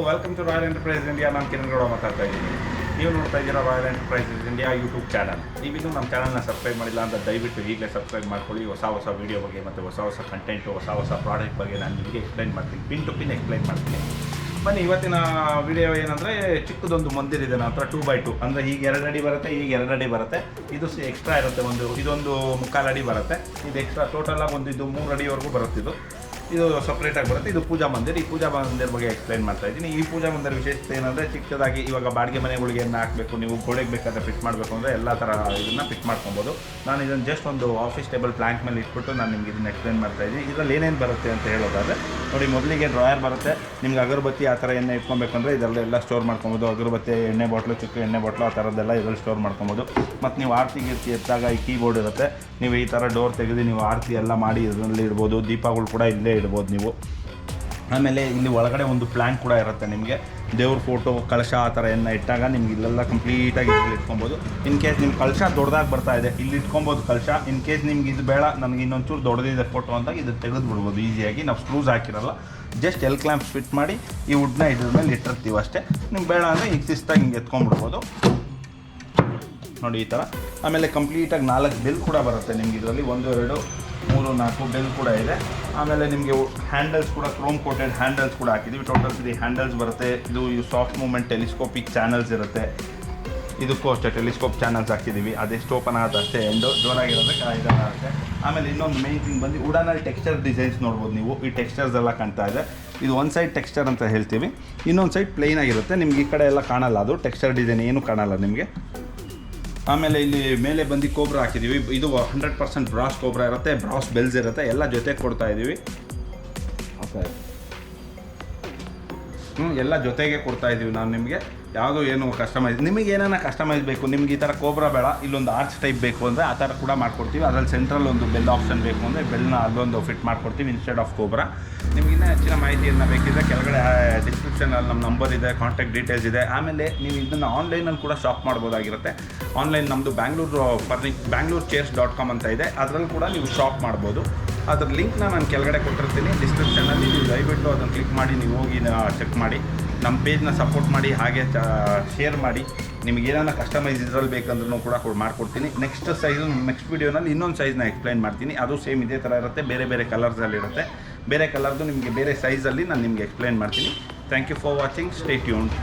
Welcome to royal enterprise India. ನಾನು ಕಿರಣ್ ಗೌಡ ಮಾತಾಡ್ತಾ ಇದ್ದೀನಿ. ನೀವು ನೋಡ್ತಾ ಇದ್ದೀರಾ royal enterprises India YouTube channel. ನೀವಿನ್ನೂ ನಮ್ಮ ಚಾನಲ್ನ ಸಬ್ಸ್ಕ್ರೈಬ್ ಮಾಡಿಲ್ಲ ಅಂತ ದಯವಿಟ್ಟು ಈಗಲೇ ಸಬ್ಸ್ಕ್ರೈಬ್ ಮಾಡ್ಕೊಳ್ಳಿ. ಹೊಸ ವೀಡಿಯೋ ಬಗ್ಗೆ ಮತ್ತು ಹೊಸ ಕಂಟೆಂಟು, ಹೊಸ ಪ್ರಾಡಕ್ಟ್ ಬಗ್ಗೆ ನಾನು ನಿಮಗೆ ಎಕ್ಸ್ಪ್ಲೈನ್ ಮಾಡ್ತೀನಿ, ಪಿನ್ ಟು ಪಿನ್ ಎಕ್ಸ್ಪ್ಲೈನ್ ಮಾಡ್ತೀನಿ. ಬನ್ನಿ, ಇವತ್ತಿನ ವಿಡಿಯೋ ಏನಂದರೆ, ಚಿಕ್ಕದೊಂದು ಮಂದಿರ ಇದೆ ನನ್ನ ಹತ್ರ, 2x2 ಅಂದರೆ ಈಗ 2 ಅಡಿ ಬರುತ್ತೆ, ಈಗ 2 ಅಡಿ ಬರುತ್ತೆ. ಇದು ಎಕ್ಸ್ಟ್ರಾ ಇರುತ್ತೆ, ಇದೊಂದು 3/4 ಅಡಿ ಬರುತ್ತೆ. ಇದು ಎಕ್ಸ್ಟ್ರಾ ಟೋಟಲಾಗಿ ಇದು 3 ಅಡಿವರೆಗೂ ಬರುತ್ತಿದ್ದು. ಇದು ಸಪ್ರೇಟಾಗಿ ಬರುತ್ತೆ. ಇದು ಪೂಜಾ ಮಂದಿರ. ಈ ಪೂಜಾ ಮಂದಿರ ಬಗ್ಗೆ ಎಕ್ಸ್ಪ್ಲೈನ್ ಮಾಡ್ತಾ ಇದ್ದೀನಿ. ಈ ಪೂಜಾ ಮಂದಿರ ವಿಶೇಷತೆ ಏನಂದರೆ, ಚಿಕ್ಕದಾಗಿ ಇವಾಗ ಬಾಡಿಗೆ ಮನೆಗಳಿಗೆ ಹಾಕಬೇಕು, ನೀವು ಗೋಡೆಗೆ ಬೇಕಾದ್ರೆ ಫಿಟ್ ಮಾಡಬೇಕು ಅಂದರೆ ಎಲ್ಲ ಥರ ಇದನ್ನು ಫಿಟ್ ಮಾಡ್ಕೊಬೋದು. ನಾನು ಇದನ್ನು ಜಸ್ಟ್ ಒಂದು ಆಫೀಸ್ ಟೇಬಲ್ ಪ್ಲ್ಯಾಂಕ್ ಮೇಲೆ ಇಟ್ಬಿಟ್ಟು ನಾನು ನಿಮ್ಗೆ ಇದನ್ನು ಎಕ್ಸ್ಪ್ಲೈನ್ ಮಾಡ್ತಾ ಇದ್ದೀನಿ. ಇದರಲ್ಲಿ ಏನೇನು ಬರುತ್ತೆ ಅಂತ ಹೇಳೋದಾದರೆ, ನೋಡಿ, ಮೊದಲಿಗೆ ಡ್ರಾಯರ್ ಬರುತ್ತೆ. ನಿಮ್ಗೆ ಅಗರಬತ್ತಿ ಆ ಥರ ಎಣ್ಣೆ ಇಟ್ಕೊಬೇಕಂದ್ರೆ ಇದರಲ್ಲೆಲ್ಲ ಸ್ಟೋರ್ ಮಾಡ್ಕೊಬೋದು. ಅಗರಬತ್ತಿ, ಎಣ್ಣೆ ಬಾಟ್ಲು, ಚಿಕ್ಕ ಎಣ್ಣೆ ಬಾಟ್ಲು, ಆ ಥರದ್ದೆಲ್ಲ ಇದರಲ್ಲಿ ಸ್ಟೋರ್ ಮಾಡ್ಕೊಬೋದು. ಮತ್ತು ನೀವು ಆರತಿ ಎತ್ತಾಗ ಈ ಕೀಬೋರ್ಡ್ ಇರುತ್ತೆ. ನೀವು ಈ ಥರ ಡೋರ್ ತೆಗೆದು ನೀವು ಆರತಿ ಎಲ್ಲ ಮಾಡಿ ಇದರಲ್ಲಿ ಇಡ್ಬೋದು. ದೀಪಗಳು ಕೂಡ ಇಲ್ಲೇ ಇಡ್ಬೋದು ನೀವು. ಆಮೇಲೆ ಇಲ್ಲಿ ಒಳಗಡೆ ಒಂದು ಪ್ಲ್ಯಾಂಕ್ ಕೂಡ ಇರುತ್ತೆ. ನಿಮಗೆ ದೇವ್ರ ಫೋಟೋ, ಕಳಶ ಆ ಥರ ಎಲ್ಲ ಇಟ್ಟಾಗ ನಿಮ್ಗೆ ಇಲ್ಲೆಲ್ಲ ಕಂಪ್ಲೀಟಾಗಿ ಇಲ್ಲಿ ಇಟ್ಕೊಬೋದು. ಇನ್ ಕೇಸ್ ನಿಮ್ಮ ಕಳಶ ದೊಡ್ಡದಾಗಿ ಬರ್ತಾ ಇದೆ, ಇಲ್ಲಿ ಇಟ್ಕೊಬೋದು ಕಳಶ. ಇನ್ ಕೇಸ್ ನಿಮ್ಗೆ ಇದು ಬೇಡ, ನನಗೆ ಇನ್ನೊಂಚೂರು ದೊಡ್ಡದಿದೆ ಫೋಟೋ ಅಂತ ಇದು ತೆಗೆದು ಬಿಡ್ಬೋದು ಈಸಿಯಾಗಿ. ನಾವು ಸ್ಕ್ರೂಸ್ ಹಾಕಿರಲ್ಲ, ಜಸ್ಟ್ ಎಲ್ ಕ್ಲ್ಯಾಂಪ್ಸ್ ಫಿಟ್ ಮಾಡಿ ಈ ವುಡ್ನ ಇದ್ರ ಮೇಲೆ ಇಟ್ಟಿರ್ತೀವಿ ಅಷ್ಟೇ. ನಿಮ್ಗೆ ಬೇಡ ಅಂದರೆ ಈಗ ಶಿಸ್ತಾಗಿ ಹಿಂಗೆ ಎತ್ಕೊಂಡ್ಬಿಡ್ಬೋದು. ನೋಡಿ ಈ ಥರ. ಆಮೇಲೆ ಕಂಪ್ಲೀಟಾಗಿ 4 ಬೆಲ್ ಕೂಡ ಬರುತ್ತೆ ನಿಮ್ಗೆ ಇದರಲ್ಲಿ. 1, 2, 3, 4 ಬೆಲ್ ಕೂಡ ಇದೆ. ಆಮೇಲೆ ನಿಮಗೆ ಹ್ಯಾಂಡಲ್ಸ್ ಕೂಡ ಕ್ರೋಮ್ ಕೋಟೆಡ್ ಹ್ಯಾಂಡಲ್ಸ್ ಕೂಡ ಹಾಕಿದ್ದೀವಿ. ಟೋಟಲ್ 3 ಹ್ಯಾಂಡಲ್ಸ್ ಬರುತ್ತೆ. ಇದು ಸಾಫ್ಟ್ ಮೂವ್ಮೆಂಟ್ ಟೆಲಿಸ್ಕೋಪಿಕ್ ಚಾನಲ್ಸ್ ಇರುತ್ತೆ. ಇದಕ್ಕೂ ಅಷ್ಟೇ ಟೆಲಿಸ್ಕೋಪ್ ಚಾನಲ್ಸ್ ಹಾಕಿದ್ದೀವಿ. ಅದೆಷ್ಟು ಓಪನ್ ಆಗುತ್ತೆ ಅಷ್ಟೇ ಎಂಡು, ಜೋರಾಗಿರೋದಕ್ಕೆ ಇದನ್ನು ಆಗುತ್ತೆ. ಆಮೇಲೆ ಇನ್ನೊಂದು ಮೇನ್ ಥಿಂಗ್ ಬಂದು ವುಡನಲ್ಲಿ ಟೆಕ್ಸ್ಚರ್ ಡಿಸೈನ್ಸ್ ನೋಡ್ಬೋದು ನೀವು. ಈ ಟೆಕ್ಸ್ಚರ್ಸ್ ಎಲ್ಲ ಕಾಣ್ತಾ ಇದೆ. ಇದು ಒಂದು ಸೈಡ್ ಟೆಕ್ಸ್ಚರ್ ಅಂತ ಹೇಳ್ತೀವಿ, ಇನ್ನೊಂದು ಸೈಡ್ ಪ್ಲೇನ್ ಆಗಿರುತ್ತೆ. ನಿಮ್ಗೆ ಈ ಕಡೆ ಎಲ್ಲ ಕಾಣಲ್ಲ, ಅದು ಟೆಕ್ಸ್ಚರ್ ಡಿಸೈನ್ ಏನೂ ಕಾಣಲ್ಲ ನಿಮಗೆ. ಆಮೇಲೆ ಇಲ್ಲಿ ಮೇಲೆ ಬಂದು ಕೋಬ್ರಾ ಹಾಕಿದ್ದೀವಿ. ಇದು 100% ಬ್ರಾಸ್ ಕೋಬ್ರಾ ಇರುತ್ತೆ, ಬ್ರಾಸ್ ಬೆಲ್ಸ್ ಇರುತ್ತೆ, ಎಲ್ಲ ಜೊತೆಗೆ ಕೊಡ್ತಾ ಇದ್ದೀವಿ. ಓಕೆ, ಎಲ್ಲ ಜೊತೆಗೆ ಕೊಡ್ತಾ ಇದ್ದೀವಿ ನಾವು ನಿಮಗೆ. ಯಾವುದೋ ಏನು ಕಸ್ಟಮೈಸ್, ನಿಮಗೆ ಏನಾರ ಕಸ್ಟಮೈಸ್ ಬೇಕು, ನಿಮ್ಗೆ ಈ ಥರ ಕೋಬ್ರಾ ಬೇಡ, ಇಲ್ಲೊಂದು ಆರ್ಚ್ ಟೈಪ್ ಬೇಕು ಅಂದರೆ ಆ ಥರ ಕೂಡ ಮಾಡ್ಕೊಡ್ತೀವಿ. ಅದರಲ್ಲಿ ಸೆಂಟ್ರಲ್ ಒಂದು ಬೆಲ್ ಆಪ್ಷನ್ ಬೇಕು ಅಂದರೆ ಬೆಲ್ನ ಅದೊಂದು ಫಿಟ್ ಮಾಡ್ಕೊಡ್ತೀವಿ ಇನ್ಸ್ಟೆಡ್ ಆಫ್ ಕೋಬ್ರಾ. ನಿಮ್ಗೆ ಇನ್ನೂ ಹೆಚ್ಚಿನ ಮಾಹಿತಿಯನ್ನು ಬೇಕಿದ್ದರೆ ಕೆಳಗಡೆ ಡಿಸ್ಕ್ರಿಪ್ಷನಲ್ಲಿ ನಮ್ಮ ನಂಬರ್ ಇದೆ, ಕಾಂಟ್ಯಾಕ್ಟ್ ಡೀಟೇಲ್ಸ್ ಇದೆ. ಆಮೇಲೆ ನೀವು ಇದನ್ನು ಆನ್ಲೈನಲ್ಲಿ ಕೂಡ ಶಾಪ್ ಮಾಡ್ಬೋದಾಗಿರುತ್ತೆ. ಆನ್ಲೈನ್ ನಮ್ಮದು bangalorechairs.com ಅಂತ ಇದೆ, ಅದರಲ್ಲಿ ಕೂಡ ನೀವು ಶಾಪ್ ಮಾಡ್ಬೋದು. ಅದ್ರ ಲಿಂಕ್ನ ನಾನು ಕೆಳಗಡೆ ಕೊಟ್ಟಿರ್ತೀನಿ ಡಿಸ್ಕ್ರಿಪ್ಷನಲ್ಲಿ. ನೀವು ದಯವಿಟ್ಟು ಅದನ್ನು ಕ್ಲಿಕ್ ಮಾಡಿ ನೀವು ಹೋಗಿ ಚೆಕ್ ಮಾಡಿ. ನಮ್ಮ ಪೇಜ್ನ ಸಪೋರ್ಟ್ ಮಾಡಿ, ಹಾಗೆ ಶೇರ್ ಮಾಡಿ. ನಿಮಗೆ ಏನಾರ ಕಸ್ಟಮೈಸ್ ಇದರಲ್ಲಿ ಬೇಕಂದ್ರೂ ಕೂಡ ಮಾಡಿಕೊಡ್ತೀನಿ. ನೆಕ್ಸ್ಟ್ ವೀಡಿಯೋನಲ್ಲಿ ಇನ್ನೊಂದು ಸೈಜ್ನ ಎಕ್ಸ್ಪ್ಲೈನ್ ಮಾಡ್ತೀನಿ. ಅದು ಸೇಮ್ ಇದೇ ಥರ ಇರುತ್ತೆ, ಬೇರೆ ಕಲರ್ಸಲ್ಲಿರುತ್ತೆ. ಬೇರೆ ಕಲರ್ದು ನಿಮಗೆ ಬೇರೆ ಸೈಜಲ್ಲಿ ನಾನು ನಿಮಗೆ ಎಕ್ಸ್ಪ್ಲೈನ್ ಮಾಡ್ತೀನಿ. Thank you for watching. Stay tuned.